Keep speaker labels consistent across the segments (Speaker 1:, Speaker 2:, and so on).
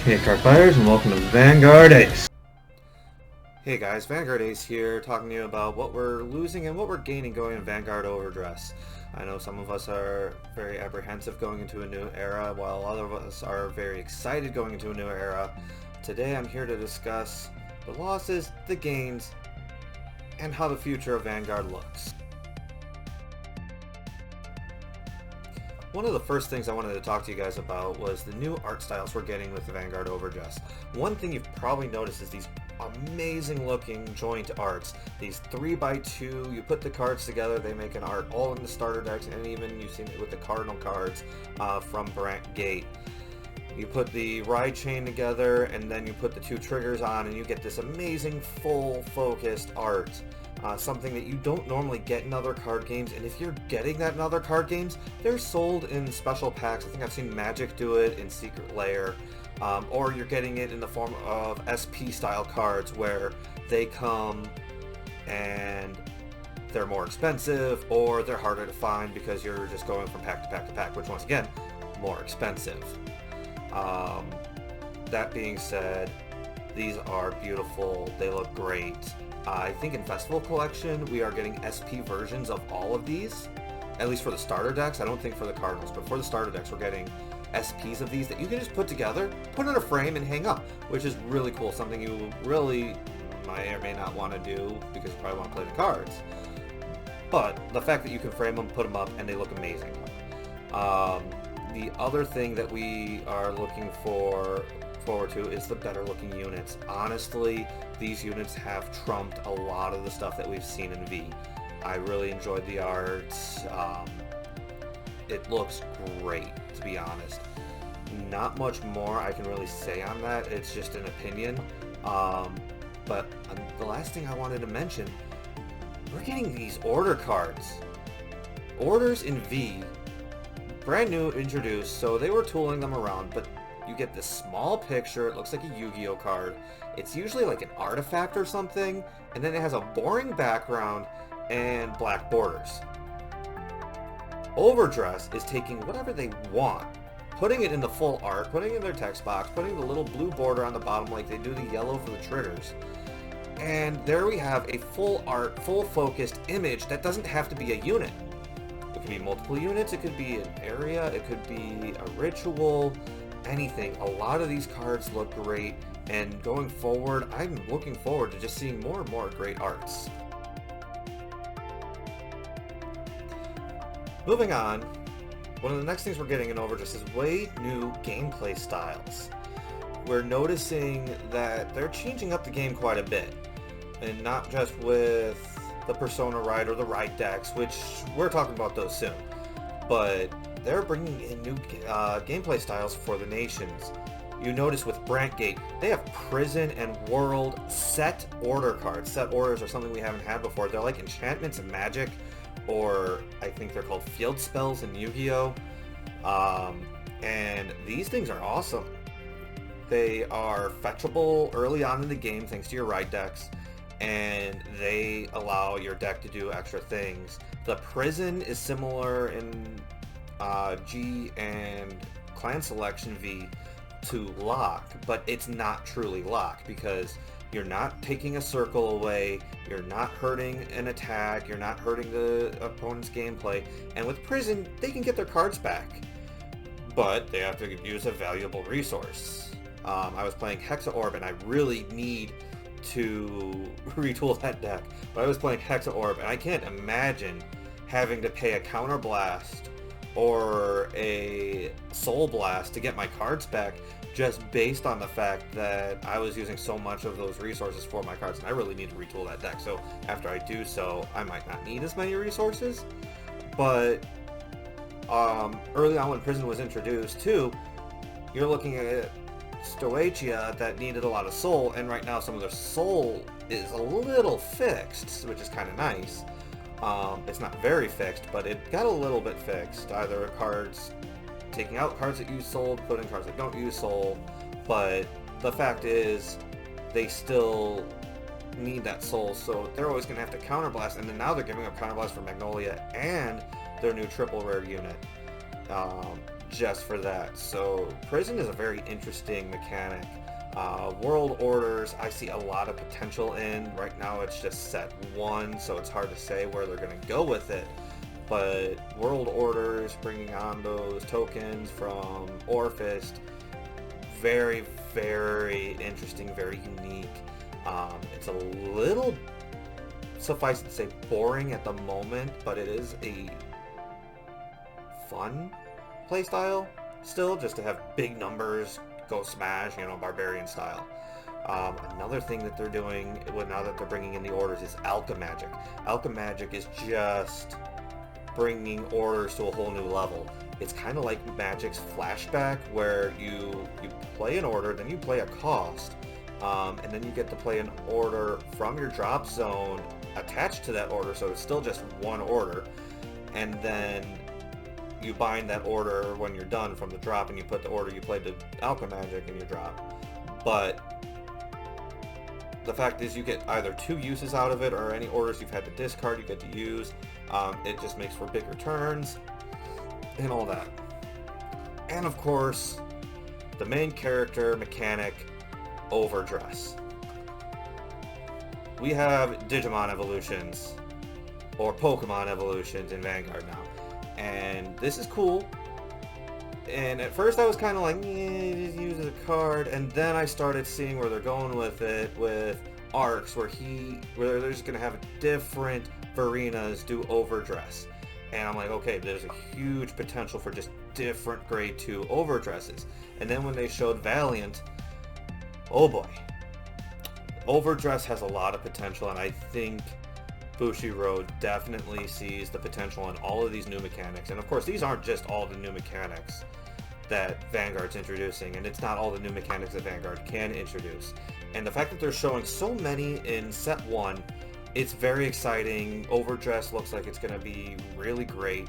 Speaker 1: Hey card players, and welcome to Vanguard Ace. Hey guys, Vanguard Ace here, talking to you about what we're losing and what we're gaining going in Vanguard overDress. I know some of us are very apprehensive going into a new era, while other of us are very excited going into a new era. Today I'm here to discuss the losses, the gains, and how the future of Vanguard looks. One of the first things I wanted to talk to you guys about was the new art styles we're getting with the Vanguard overdress. One thing you've probably noticed is these amazing looking joint arts. These 3x2, you put the cards together, they make an art all in the starter decks, and even you've seen it with the Cardinal cards from Brant Gate. You put the ride chain together and then you put the two triggers on and you get this amazing full focused art. Something that you don't normally get in other card games, and if you're getting that in other card games, they're sold in special packs. I think I've seen Magic do it in Secret Lair, or you're getting it in the form of SP style cards where they come and they're more expensive or they're harder to find because you're just going from pack to pack to pack, which once again, more expensive. That being said, these are beautiful, they look great. I think in Festival Collection we are getting SP versions of all of these, at least for the starter decks. I don't think for the Cardinals, but for the starter decks we're getting SPs of these that you can just put together, put in a frame and hang up, which is really cool, something you really may or may not want to do because you probably want to play the cards. But the fact that you can frame them, put them up, and they look amazing. The other thing that we are looking forward to is the better looking units. Honestly, these units have trumped a lot of the stuff that we've seen in V. I really enjoyed the art. It looks great, to be honest. Not much more I can really say on that. It's just an opinion. But the last thing I wanted to mention, we're getting these order cards. Orders in V, brand new introduced, so they were tooling them around, but you get this small picture. It looks like a Yu-Gi-Oh card. It's usually like an artifact or something, and then it has a boring background and black borders. overdress is taking whatever they want, putting it in the full art, putting it in their text box, putting the little blue border on the bottom like they do the yellow for the triggers. And there we have a full art, full focused image that doesn't have to be a unit. It could be multiple units, it could be an area, it could be a ritual, anything. A lot of these cards look great, and going forward, I'm looking forward to just seeing more and more great arts. Moving on, one of the next things we're getting in overdress is way new gameplay styles. We're noticing that they're changing up the game quite a bit, and not just with the Persona Ride or the Ride decks, which we're talking about those soon, but they're bringing in new gameplay styles for the nations. You notice with Brant Gate, they have Prison and World set order cards. Set orders are something we haven't had before. They're like enchantments in Magic, or I think they're called field spells in Yu-Gi-Oh! And these things are awesome. They are fetchable early on in the game thanks to your Ride decks, and they allow your deck to do extra things. The Prison is similar in G and Clan Selection V to Lock, but it's not truly Lock because you're not taking a circle away, you're not hurting an attack, you're not hurting the opponent's gameplay, and with Prison, they can get their cards back, but they have to use a valuable resource. I was playing Hexa Orb, and I really need to retool that deck, but I was playing Hexa Orb, and I can't imagine having to pay a Counter Blast or a Soul Blast to get my cards back, just based on the fact that I was using so much of those resources for my cards, and I really need to retool that deck. So after I do so, I might not need as many resources, but early on when Prison was introduced too, you're looking at Stoachia that needed a lot of soul, and right now some of their soul is a little fixed, which is kind of nice. It's not very fixed, but it got a little bit fixed. Either cards, taking out cards that use soul, putting cards that don't use soul, but the fact is, they still need that soul, so they're always going to have to counterblast, and then now they're giving up counterblast for Magnolia and their new triple rare unit. just for that. So Prison is a very interesting mechanic. World Orders, I see a lot of potential in. Right now it's just set 1, so it's hard to say where they're going to go with it. But World Orders, bringing on those tokens from Orphist, very, very interesting, very unique. It's a little, suffice it to say, boring at the moment, but it is a fun playstyle still, just to have big numbers, go smash, barbarian style. Another thing that they're doing now that they're bringing in the orders is Alchemagic. Alchemagic is just bringing orders to a whole new level. It's kind of like Magic's Flashback, where you play an order, then you play a cost, and then you get to play an order from your drop zone attached to that order, so it's still just one order, and then you bind that order when you're done from the drop, and you put the order you played to Alchemagic in your drop. But the fact is, you get either 2 uses out of it, or any orders you've had to discard you get to use. It just makes for bigger turns and all that. And of course, the main character mechanic, overdress. We have Digimon evolutions, or Pokemon evolutions in Vanguard now. And this is cool. And at first I was kind of like, yeah, just use a card. And then I started seeing where they're going with it, with arcs, where they're just going to have different Varinas do overdress. And I'm like, okay, there's a huge potential for just different grade 2 overdresses. And then when they showed Valiant, oh boy. Overdress has a lot of potential, and I think Bushiroad definitely sees the potential in all of these new mechanics. And of course, these aren't just all the new mechanics that Vanguard's introducing, and it's not all the new mechanics that Vanguard can introduce. And the fact that they're showing so many in set 1, it's very exciting. Overdress looks like it's going to be really great,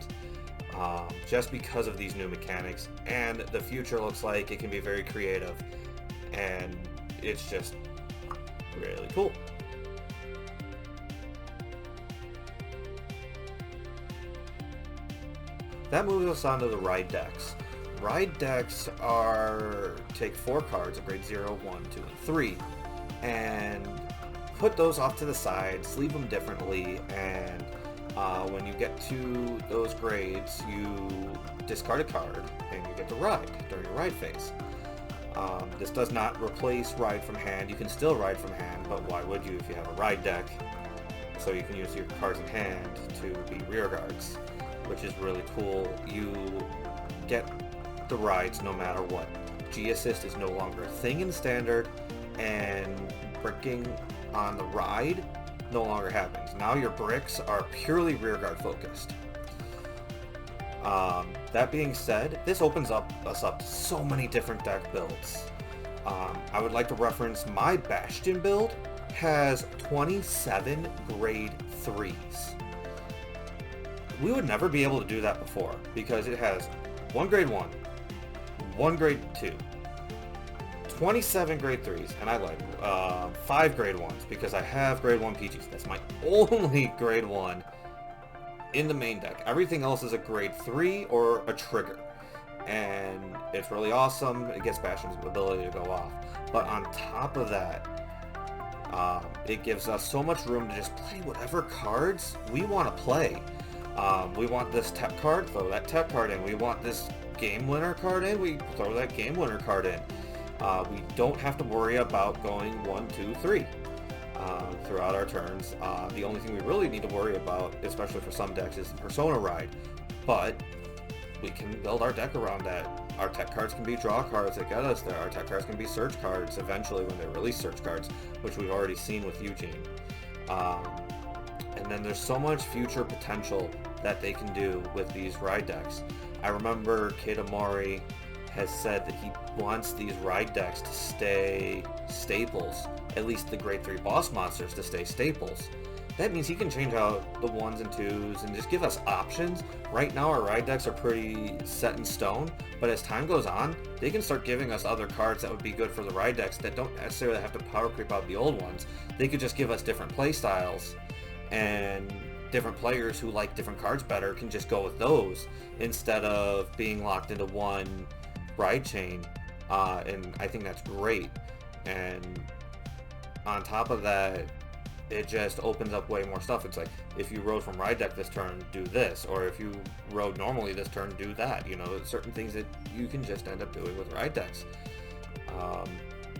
Speaker 1: just because of these new mechanics, and the future looks like it can be very creative, and it's just really cool. That moves us on to the ride decks. Ride decks take 4 cards of grade 0, 1, 2, and 3, and put those off to the side, sleeve them differently, and when you get to those grades, you discard a card, and you get to ride during your ride phase. This does not replace ride from hand. You can still ride from hand, but why would you if you have a ride deck? So you can use your cards in hand to be rear guards, which is really cool. You get the rides no matter what. G-Assist is no longer a thing in Standard, and bricking on the ride no longer happens. Now your bricks are purely rear guard focused. That being said, this opens us up to so many different deck builds. I would like to reference my Bastion build has 27 grade 3s. We would never be able to do that before, because it has 1 grade 1, 1 grade 2, 27 grade 3s, and I like 5 grade 1s because I have grade 1 Peaches. That's my only grade 1 in the main deck. Everything else is a grade 3 or a trigger, and it's really awesome. It gets Bastion's ability to go off, but on top of that, it gives us so much room to just play whatever cards we want to play. We want this tech card, throw that tech card in. We want this game winner card in, we throw that game winner card in. We don't have to worry about going 1, 2, 3 throughout our turns. The only thing we really need to worry about, especially for some decks, is the Persona ride. But we can build our deck around that. Our tech cards can be draw cards that get us there. Our tech cards can be search cards eventually when they release search cards, which we've already seen with Eugene. And then there's so much future potential that they can do with these ride decks. I remember Kid Amari has said that he wants these ride decks to stay staples, at least the grade 3 boss monsters to stay staples. That means he can change out the 1s and 2s and just give us options. Right now our ride decks are pretty set in stone, but as time goes on, they can start giving us other cards that would be good for the ride decks that don't necessarily have to power creep out the old ones. They could just give us different play styles, and different players who like different cards better can just go with those instead of being locked into one ride chain. And I think that's great. And on top of that, it just opens up way more stuff. It's like, if you rode from ride deck this turn, do this, or if you rode normally this turn, do that. You know, certain things that you can just end up doing with ride decks.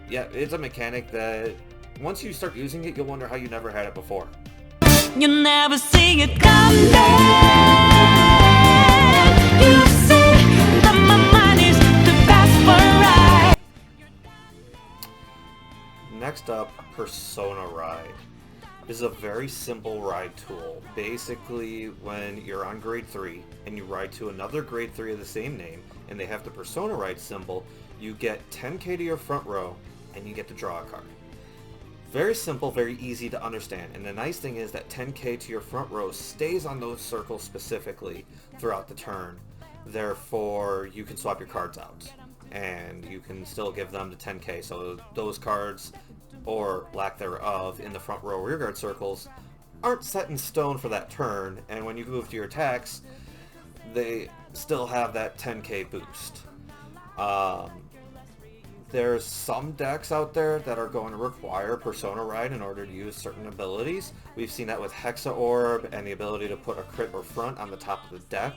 Speaker 1: Yeah, it's a mechanic that once you start using it, you'll wonder how you never had it before.
Speaker 2: You never see it coming. You see that my mind is too fast for ride.
Speaker 1: Next up, Persona Ride. This is a very simple ride tool. Basically, when you're on grade 3 and you ride to another grade 3 of the same name and they have the Persona Ride symbol, you get 10k to your front row and you get to draw a card. Very simple, very easy to understand. And the nice thing is that 10k to your front row stays on those circles specifically throughout the turn. Therefore, you can swap your cards out and you can still give them the 10k. So those cards, or lack thereof, in the front row rear guard circles aren't set in stone for that turn, and when you move to your attacks, they still have that 10k boost. There's some decks out there that are going to require Persona Ride in order to use certain abilities. We've seen that with Hexa Orb and the ability to put a crit or front on the top of the deck.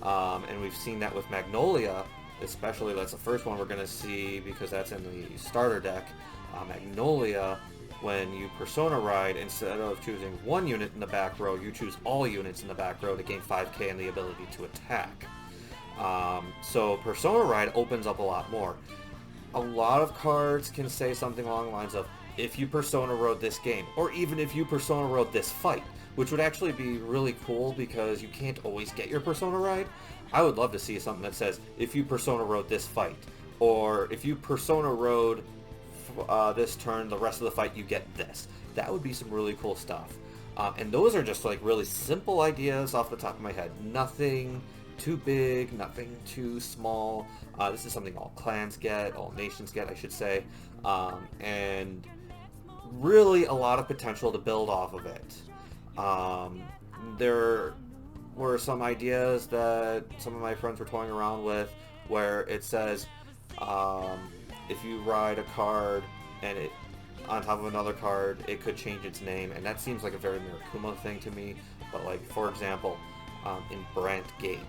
Speaker 1: And we've seen that with Magnolia, especially. That's the first one we're going to see because that's in the starter deck. Magnolia, when you Persona Ride, instead of choosing one unit in the back row, you choose all units in the back row to gain 5k and the ability to attack. So Persona Ride opens up a lot more. A lot of cards can say something along the lines of, if you Persona Rode this game, or even if you Persona Rode this fight, which would actually be really cool because you can't always get your Persona Ride. I would love to see something that says, if you Persona Rode this fight, or if you Persona Rode this turn, the rest of the fight you get this. That would be some really cool stuff. And those are just like really simple ideas off the top of my head. Nothing too big, nothing too small. This is something all clans get, all nations get, I should say. And really a lot of potential to build off of it. There were some ideas that some of my friends were toying around with where it says, if you ride a card and it on top of another card, it could change its name, and that seems like a very Mirakuma thing to me. But like, for example, in Brant Gate,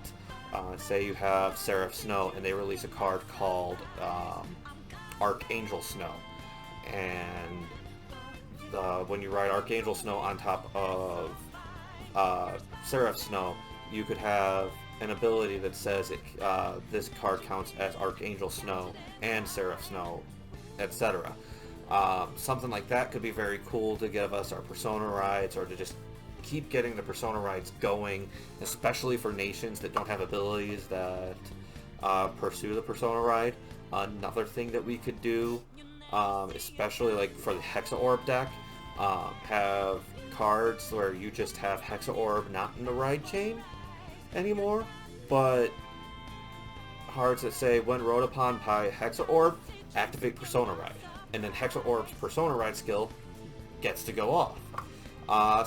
Speaker 1: say you have Seraph Snow and they release a card called Archangel Snow, and when you ride Archangel Snow on top of Seraph Snow, you could have an ability that says this card counts as Archangel Snow and Seraph Snow, etc. Something like that could be very cool to give us our Persona Rides, or to just keep getting the Persona Rides going, especially for nations that don't have abilities that pursue the Persona Ride. Another thing that we could do, especially like for the Hexa Orb deck, have cards where you just have Hexa Orb not in the ride chain anymore, but cards that say, when rode upon by Hexa Orb, activate Persona Ride, and then Hexa Orb's Persona Ride skill gets to go off.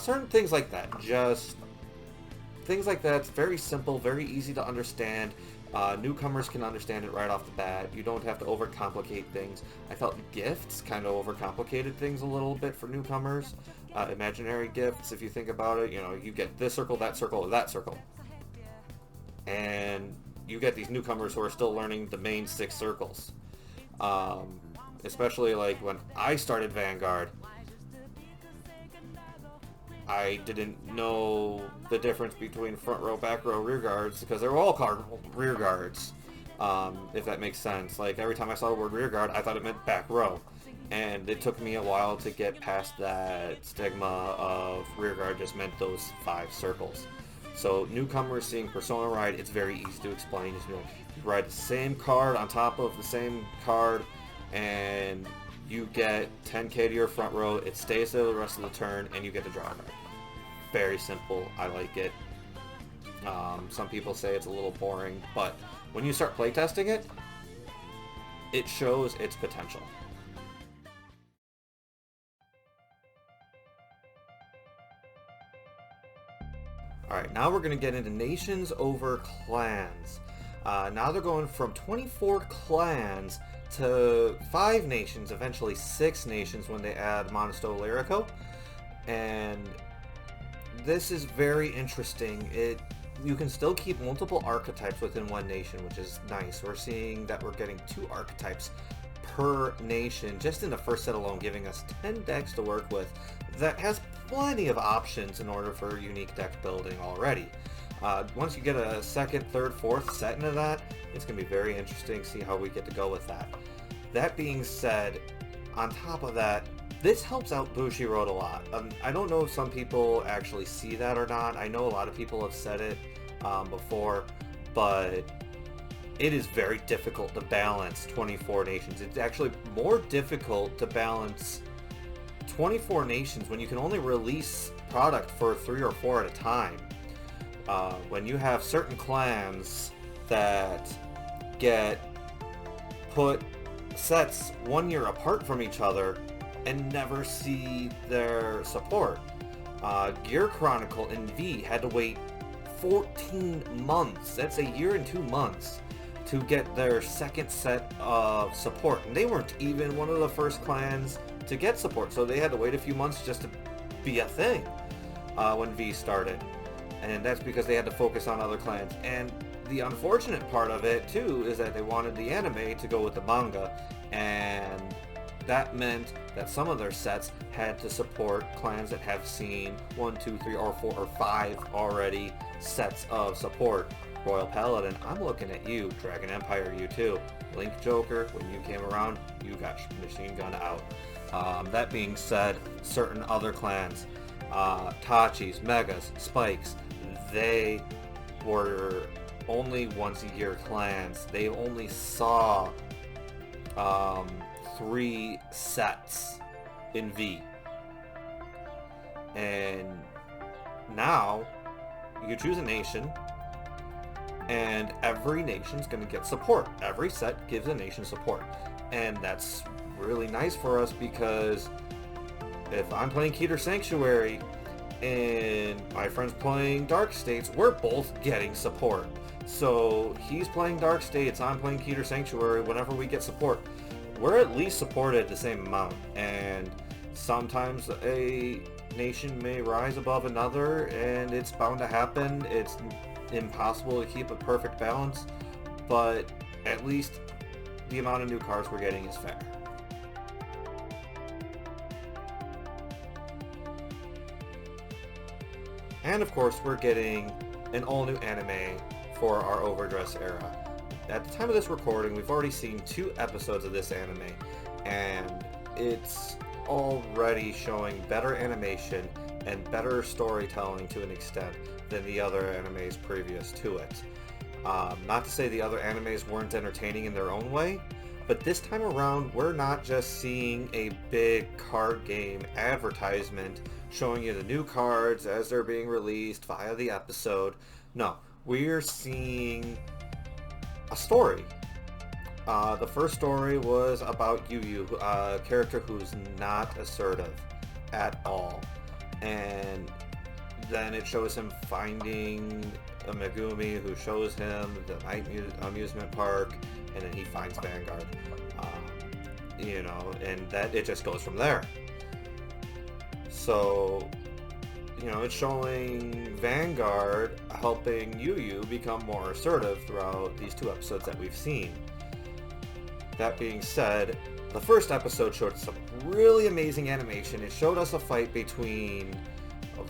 Speaker 1: Certain things like that, just things like that. It's very simple, very easy to understand. Newcomers can understand it right off the bat. You don't have to overcomplicate things. I felt gifts kind of overcomplicated things a little bit for newcomers. Imaginary gifts, if you think about it, you know, you get this circle, that circle, or that circle. And you get these newcomers who are still learning the main 6 circles. Especially like when I started Vanguard, I didn't know the difference between front row, back row, rear guards, because they were all called rear guards, if that makes sense. Like, every time I saw the word rear guard, I thought it meant back row. And it took me a while to get past that stigma of rear guard just meant those 5 circles. So newcomers seeing Persona Ride, it's very easy to explain. You ride the same card on top of the same card, and you get 10k to your front row, it stays there the rest of the turn, and you get to draw a card. Very simple, I like it. Some people say it's a little boring, but when you start playtesting it, it shows its potential. Alright, now we're going to get into nations over clans. Now they're going from 24 clans to 5 nations, eventually 6 nations when they add Monasto Lyrico. And this is very interesting. You can still keep multiple archetypes within one nation, which is nice. We're seeing that we're getting 2 archetypes per nation just in the first set alone, giving us 10 decks to work with. That has plenty of options in order for unique deck building already. Once you get a second, third, fourth set into that, it's going to be very interesting to see how we get to go with that. That being said, on top of that, this helps out Bushiroad a lot. I don't know if some people actually see that or not. I know a lot of people have said it before, but it is very difficult to balance 24 nations. It's actually more difficult to balance 24 nations when you can only release product for 3 or 4 at a time. When you have certain clans that get put sets 1 year apart from each other and never see their support. Gear Chronicle and V had to wait 14 months. That's a year and 2 months to get their second set of support. And they weren't even one of the first clans to get support, so they had to wait a few months just to be a thing when V started. And that's because they had to focus on other clans. And the unfortunate part of it, too, is that they wanted the anime to go with the manga, and that meant that some of their sets had to support clans that have seen 1, 2, 3, or 4, or 5 already sets of support. Royal Paladin, I'm looking at you. Dragon Empire, you too. Link Joker, when you came around, you got machine gun out. That being said, certain other clans, Tachis, Megas, Spikes, they were only once a year clans. They only saw 3 sets in V. And now you choose a nation, and every nation's going to get support. Every set gives a nation support. And that's really nice for us, because if I'm playing Keter Sanctuary and my friend's playing Dark States, we're both getting support. So he's playing Dark States, I'm playing Keter Sanctuary. Whenever we get support, we're at least supported the same amount. And sometimes a nation may rise above another, and it's bound to happen. It's impossible to keep a perfect balance, but at least the amount of new cards we're getting is fair. And of course, we're getting an all-new anime for our overdress era. At the time of this recording, we've already seen 2 episodes of this anime, and it's already showing better animation and better storytelling to an extent than the other animes previous to it. Not to say the other animes weren't entertaining in their own way, but this time around, we're not just seeing a big card game advertisement showing you the new cards as they're being released via the episode. No, we're seeing a story. The first story was about Yu, a character who's not assertive at all. And then it shows him finding a Megumi who shows him the night amusement park, and then he finds Vanguard. And that it just goes from there. So, it's showing Vanguard helping Yu become more assertive throughout these 2 episodes that we've seen. That being said, the first episode showed some really amazing animation. It showed us a fight between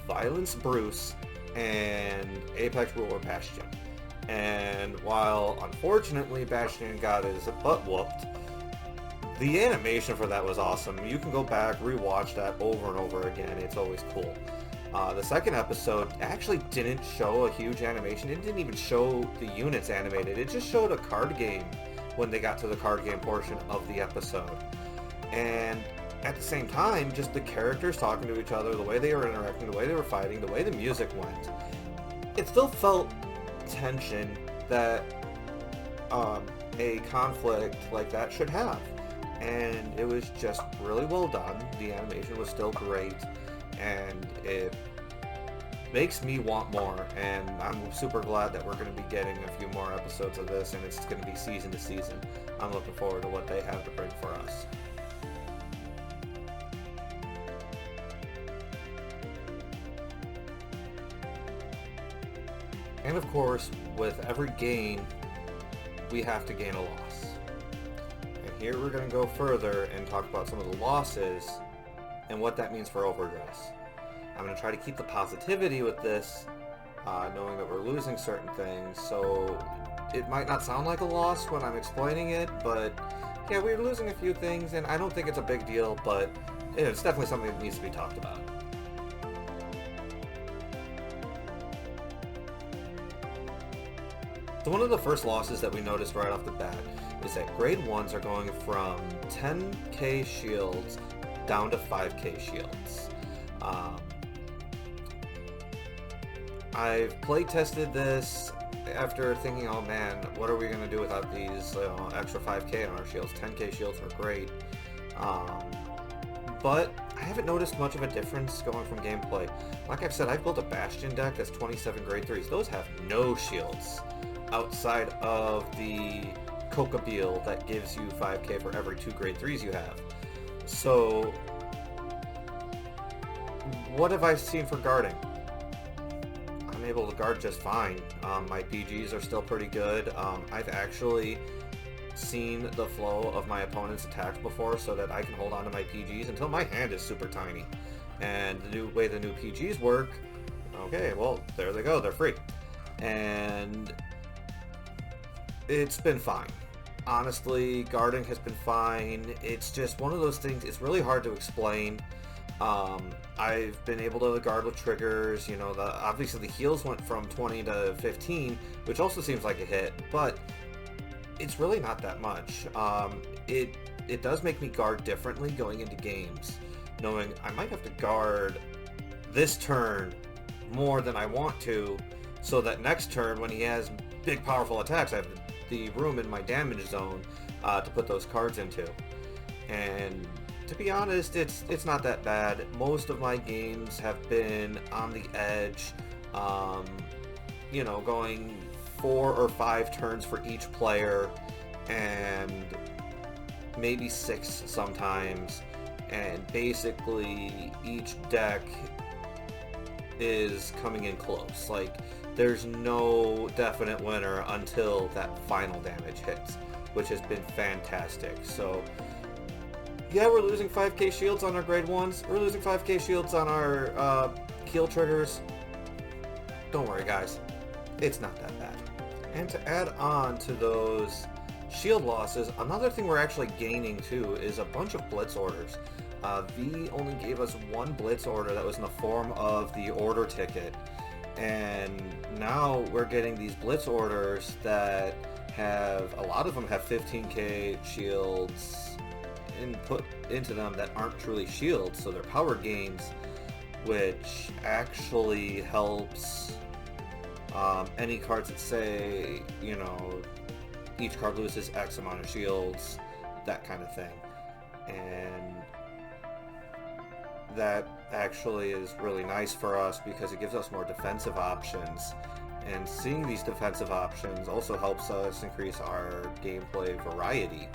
Speaker 1: Violence Bruce and Apex Ruler Bastion. And while unfortunately Bastion got his butt whooped, the animation for that was awesome. You can go back, rewatch that over and over again. It's always cool. The second episode actually didn't show a huge animation. It didn't even show the units animated. It just showed a card game when they got to the card game portion of the episode. And at the same time, just the characters talking to each other, the way they were interacting, the way they were fighting, the way the music went. It still felt tension that a conflict like that should have. And it was just really well done. The animation was still great, and it makes me want more, and I'm super glad that we're going to be getting a few more episodes of this, and it's going to be season to season. I'm looking forward to what they have to bring for us. And of course, with every gain, we have to gain a loss. And here we're going to go further and talk about some of the losses and what that means for overdress. I'm going to try to keep the positivity with this, knowing that we're losing certain things, so it might not sound like a loss when I'm explaining it, but yeah, we're losing a few things, and I don't think it's a big deal, but it's definitely something that needs to be talked about. So one of the first losses that we noticed right off the bat is that grade 1s are going from 10k shields down to 5k shields. I've play tested this after thinking, oh man, what are we going to do without these extra 5k on our shields? 10k shields were great. But I haven't noticed much of a difference going from gameplay. Like I've said, I've built a Bastion deck that's 27 grade 3s. Those have no shields outside of the Kokabeel that gives you 5k for every 2 grade 3s you have. So what have I seen for guarding? I'm able to guard just fine. My PGs are still pretty good. I've actually seen the flow of my opponent's attacks before so that I can hold on to my PGs until my hand is super tiny. And the new way the new PGs work, okay, well, there they go, they're free. And it's been fine. Honestly, guarding has been fine. It's just one of those things, it's really hard to explain. I've been able to guard with triggers, you know, obviously the heals went from 20 to 15, which also seems like a hit, but it's really not that much. It does make me guard differently going into games, knowing I might have to guard this turn more than I want to, so that next turn when he has big powerful attacks, I have the room in my damage zone to put those cards into. And to be honest, it's not that bad. Most of my games have been on the edge, you know, going 4 or 5 turns for each player, and maybe 6 sometimes, and basically each deck is coming in close. Like, there's no definite winner until that final damage hits, which has been fantastic. So yeah, we're losing 5k shields on our grade 1s. We're losing 5k shields on our kill triggers. Don't worry, guys. It's not that bad. And to add on to those shield losses, another thing we're actually gaining too is a bunch of blitz orders. V only gave us 1 blitz order that was in the form of the order ticket. And now we're getting these blitz orders that have, a lot of them have 15k shields input into them that aren't truly shields, so they're power gains, which actually helps any cards that say, you know, each card loses X amount of shields, that kind of thing. And that actually is really nice for us because it gives us more defensive options, and seeing these defensive options also helps us increase our gameplay variety.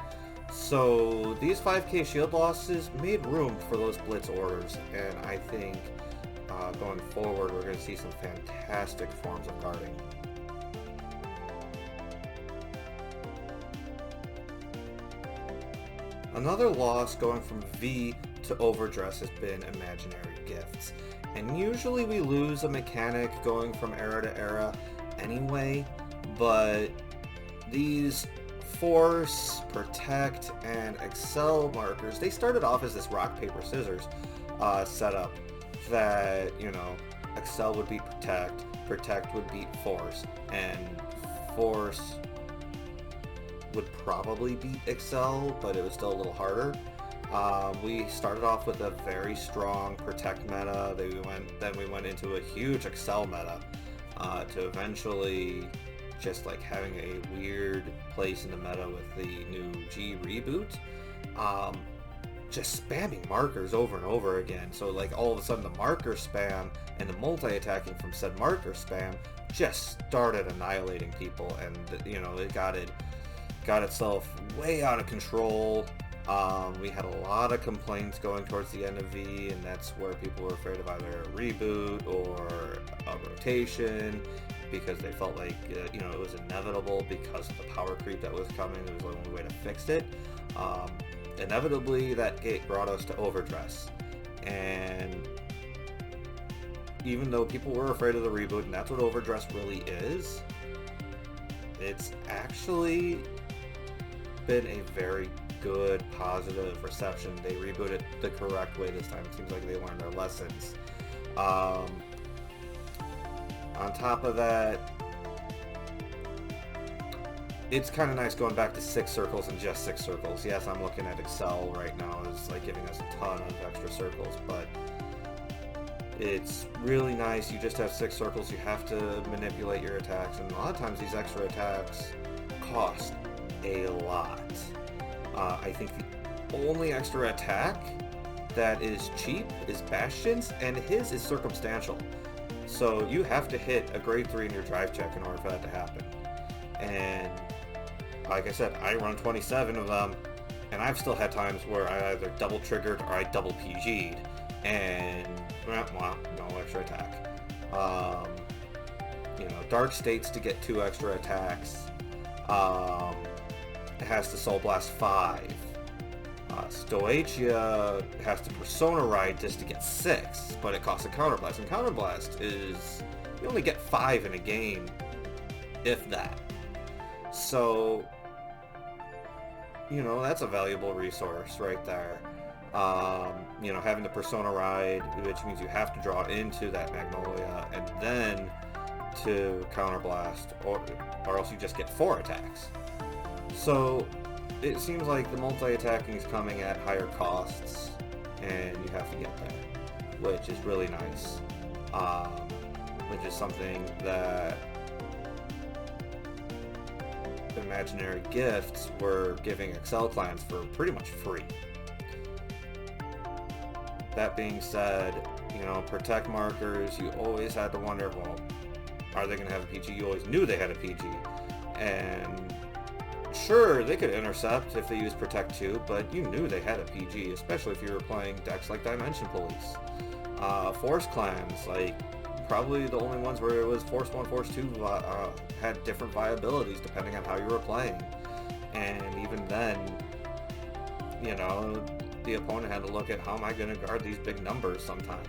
Speaker 1: So these 5k shield losses made room for those blitz orders, and I think going forward we're going to see some fantastic forms of guarding. Another loss going from V to overdress has been imaginary gifts, and usually we lose a mechanic going from era to era anyway, but these force, protect, and excel markers, they started off as this rock, paper, scissors setup that, you know, excel would beat protect, protect would beat force, and force would probably beat excel, but it was still a little harder. We started off with a very strong protect meta, then we went into a huge excel meta, to eventually just like having a weird place in the meta with the new G reboot. just spamming markers over and over again. So like all of a sudden the marker spam and the multi-attacking from said marker spam just started annihilating people, and it got itself way out of control. We had a lot of complaints going towards the end of V, and that's where people were afraid of either a reboot or a rotation, because they felt like it was inevitable because of the power creep that was coming. It was the only way to fix it. Inevitably, that gate brought us to overdress, and even though people were afraid of the reboot, and that's what overdress really is, it's actually been a very good, positive reception. They rebooted the correct way this time. It seems like they learned their lessons. On top of that, it's kind of nice going back to 6 circles and just 6 circles. Yes, I'm looking at Excel right now. It's like giving us a ton of extra circles, but it's really nice. You just have 6 circles. You have to manipulate your attacks, and a lot of times these extra attacks cost a lot. I think the only extra attack that is cheap is Bastion's, and his is circumstantial. So you have to hit a grade 3 in your drive check in order for that to happen. And like I said, I run 27 of them, and I've still had times where I either double triggered or I double PG'd, and well, no extra attack. Dark States to get 2 extra attacks. It has to Soul Blast 5. Stoachia has to Persona Ride just to get 6, but it costs a Counterblast, and Counterblast is, you only get 5 in a game, if that. So, that's a valuable resource right there. Having the Persona Ride, which means you have to draw into that Magnolia and then to Counterblast, or else you just get 4 attacks. So it seems like the multi-attacking is coming at higher costs, and you have to get there, which is really nice. Which is something that Imaginary Gifts were giving Excel clients for pretty much free. That being said, Protect markers, you always had to wonder, well, are they going to have a PG? You always knew they had a PG. And sure, they could intercept if they used Protect 2, but you knew they had a PG, especially if you were playing decks like Dimension Police. Force clans, like, probably the only ones where it was Force 1, Force 2 had different viabilities depending on how you were playing. And even then, the opponent had to look at, how am I going to guard these big numbers sometimes?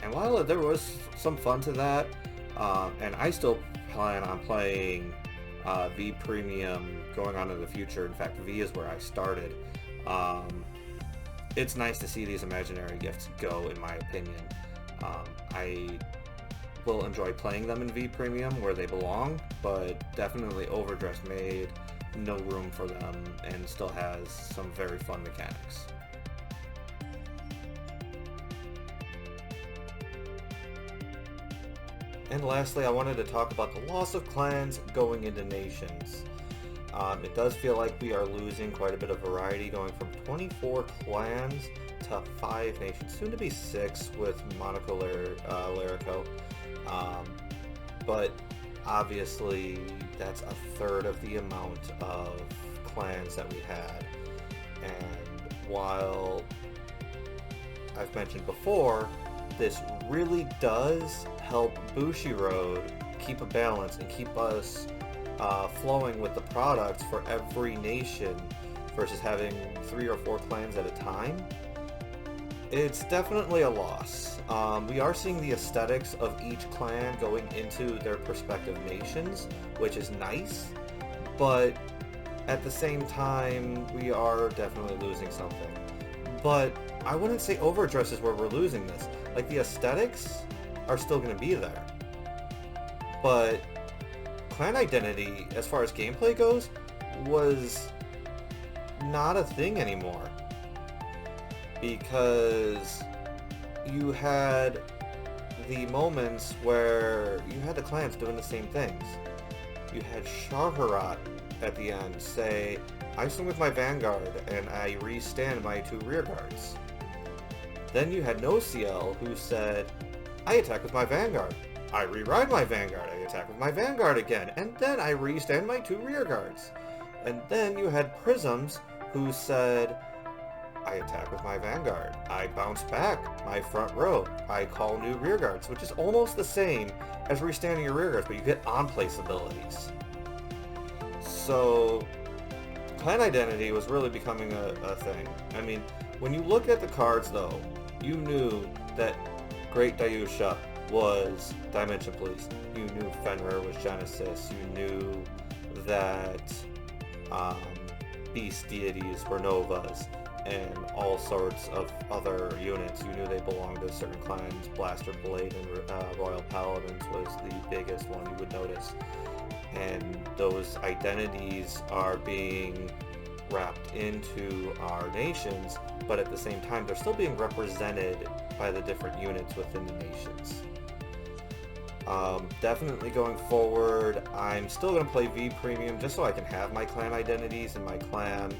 Speaker 1: And while there was some fun to that, and I still plan on playing V Premium going on in the future. In fact, V is where I started. It's nice to see these Imaginary Gifts go, in my opinion. I will enjoy playing them in V Premium where they belong, but definitely overdress made no room for them and still has some very fun mechanics. And lastly, I wanted to talk about the loss of clans going into nations. It does feel like we are losing quite a bit of variety, going from 24 clans to 5 nations, soon to be 6 with Monaco Lyrico. But obviously that's a third of the amount of clans that we had. And while I've mentioned before, this really does help Bushiroad keep a balance and keep us flowing with the products for every nation versus having 3 or 4 clans at a time. It's definitely a loss. We are seeing the aesthetics of each clan going into their respective nations, which is nice, but at the same time, we are definitely losing something. But I wouldn't say overdress is where we're losing this. Like, the aesthetics are still going to be there, but clan identity, as far as gameplay goes, was not a thing anymore, because you had the moments where you had the clans doing the same things. You had Shaharat at the end say, I swing with my Vanguard and I re-stand my 2 rear guards. Then you had no CL who said, I attack with my Vanguard. I re-ride my Vanguard, I attack with my Vanguard again, and then I re-stand my 2 rear guards. And then you had Prisms who said, I attack with my Vanguard. I bounce back my front row. I call new rear guards, which is almost the same as restanding your rear guards, but you get on-place abilities. So, clan identity was really becoming a thing. I mean, when you look at the cards, though, you knew that Great Dayusha was Dimension Police. You knew Fenrir was Genesis. You knew that Beast Deities were Novas, and all sorts of other units. You knew they belonged to certain clans. Blaster Blade and Royal Paladins was the biggest one you would notice. And those identities are being wrapped into our nations, but at the same time they're still being represented by the different units within the nations. Definitely going forward, I'm still going to play V Premium just so I can have my clan identities and my clan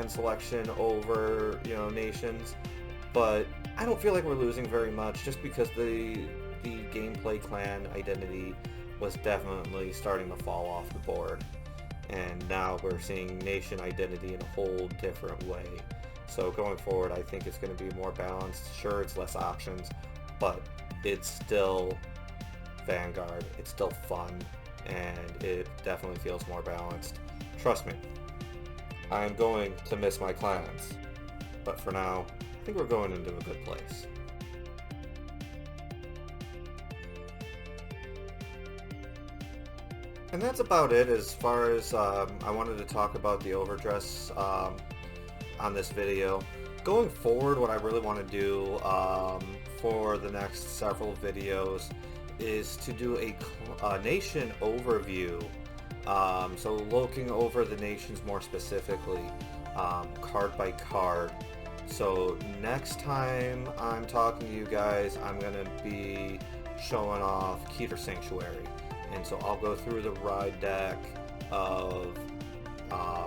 Speaker 1: selection over, nations, but I don't feel like we're losing very much just because the gameplay clan identity was definitely starting to fall off the board, and now we're seeing nation identity in a whole different way. So going forward, I think it's going to be more balanced. Sure, it's less options, but it's still Vanguard, it's still fun, and it definitely feels more balanced. Trust me, I'm going to miss my clans, but for now, I think we're going into a good place. And that's about it as far as I wanted to talk about the overdress on this video. Going forward, what I really want to do for the next several videos is to do a nation overview. So looking over the nations more specifically, card by card. So next time I'm talking to you guys, I'm going to be showing off Keter Sanctuary. And so I'll go through the ride deck of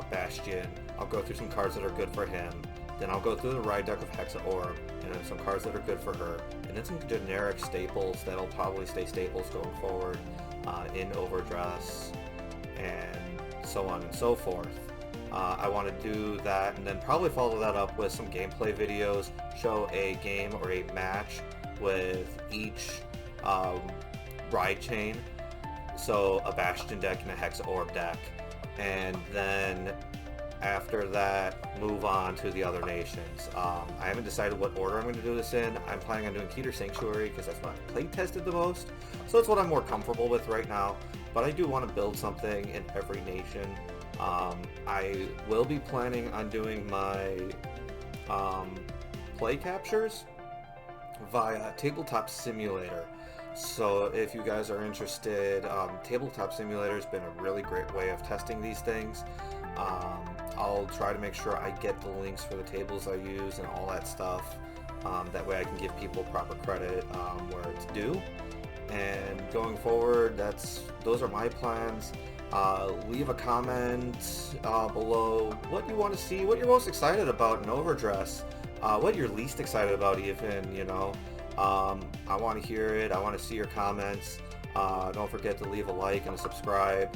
Speaker 1: Bastion. I'll go through some cards that are good for him. Then I'll go through the ride deck of Hexa Orb, and then some cards that are good for her. And then some generic staples that'll probably stay staples going forward in overdress, and so on and so forth. I want to do that, and then probably follow that up with some gameplay videos, show a game or a match with each ride chain. So a Bastion deck and a Hexa Orb deck, and then after that move on to the other nations. I haven't decided what order I'm going to do this in. I'm planning on doing Keter Sanctuary because that's what I play tested the most, so that's what I'm more comfortable with right now, but I do want to build something in every nation. I will be planning on doing my play captures via Tabletop Simulator. So if you guys are interested, Tabletop Simulator has been a really great way of testing these things. I'll try to make sure I get the links for the tables I use and all that stuff. That way I can give people proper credit where it's due. And going forward, those are my plans. Leave a comment below what you want to see, what you're most excited about in overdress, what you're least excited about even, I want to hear it. I want to see your comments. Don't forget to leave a like and subscribe.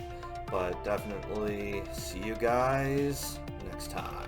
Speaker 1: But definitely see you guys next time.